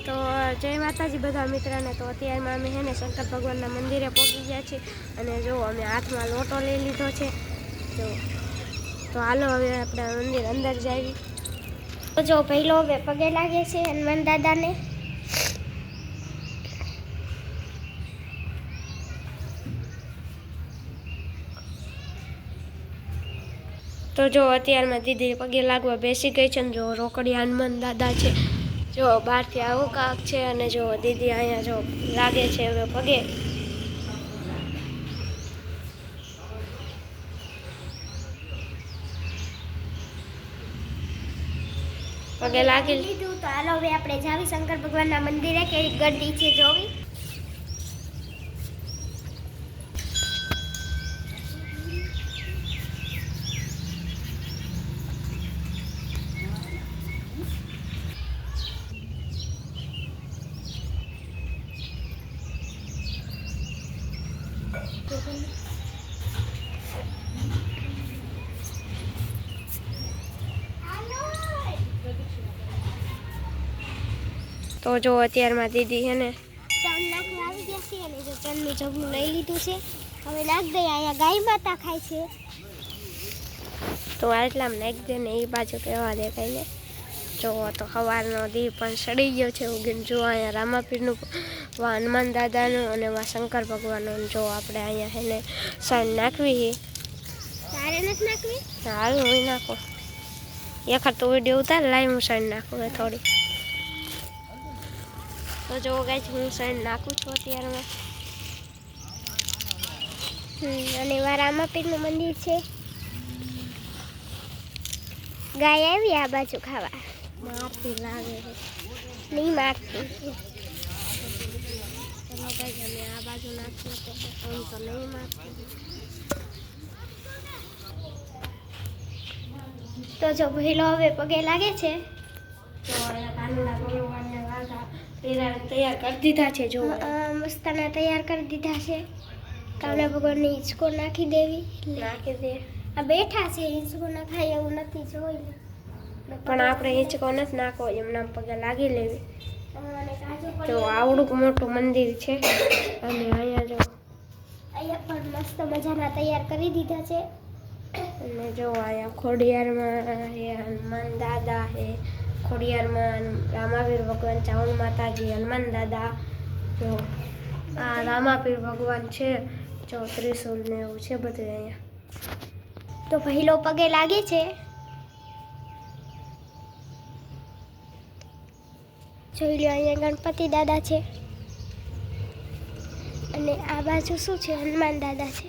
તો જય માતાજી બધા મિત્રોને। તો અત્યારમાં અમે હેને શંકર ભગવાનના મંદિરે પહોંચી ગયા છીએ અને જો અમે હાથમાં લોટો લઈ લીધો છે। તો હાલો હવે આપણે મંદિર અંદર જઈએ। તો જો પહેલો હવે પગે લાગે છે હનુમાન દાદાને। તો જો અત્યારમાં દીદી પગે લાગવા બેસી ગઈ છે ને જો રોકડિયા હનુમાન દાદા છે। જો બહારથી આવું કાક છે અને જો દીદી અહીંયા જો લાગે છે હવે પગે। પગે લાગી લીધું તો હાલો હવે આપણે જાવી શંકર ભગવાનના મંદિરે કેવી ગड्डी છે જોવી। તો જો અત્યારમાં દીદી છે ને ચણ નાખવા આવી ગયા છે અને જો ચણનું જગનું લઈ લીધું છે। હવે નાખ દઈએ। અહીંયા ગાય માતા ખાય છે તો આટલામાં નાખ દે ને એ બાજુ કહેવા દે કઈને। જો તો સવારનો દી પણ સડી ગયો છે ઉગીને। જો અહીંયા રામાપીરનું વા હનુમાન દાદાનું અને વા શંકર ભગવાનનું। જો આપણે અહીંયા છે ને સાઈન નાખવી। તારે નથી નાખવી? હાલ હું નાખો એક તો વિડીયો ઉતાર લાઈ હું સાઈન નાખું થોડી। તો જો ગાઈસ હું સાઈન નાખું છું અત્યારમાં। અને વા રામાપીરનું મંદિર છે। ગાય આવી આ બાજુ ખાવા મારતી લાગે છે નહીં મારતી। ચલો ગાઈસ અમે આ બાજુ નાખીએ તો નહીં મારતી। તો જો પહેલો હવે પગે લાગે છે। તો કાનુડા ભગવાનને વાઘા તૈયાર કરી દીધા છે। જો મસ્તાના તૈયાર કરી દીધા છે। કાનુડા ભગવાનને હિંચકો નાખી દેવી નાખી દે। આ બેઠા છે હિંચકો નાખાય એવું નથી જોઈ પણ આપણે હિંચકો નથી નાખવો એમના પગે લાગી લેવી। તો આવડું મોટું મંદિર છે અને અહીંયા જો અહીંયા પણ મસ્ત મજાના તૈયાર કરી દીધા છે। અને જો અહીંયા ખોડિયારમાં હનુમાન દાદા છે। ખોડિયારમાં રામાપીર ભગવાન ચાવણ માતાજી હનુમાન દાદા। જો આ રામાપીર ભગવાન છે। જો ત્રિશુલ ને એવું છે બધું અહીંયા। તો પહેલો પગે લાગે છે। જોઈ લો અહીંયા ગણપતિ દાદા છે અને આ બાજુ શું છે હનુમાન દાદા છે।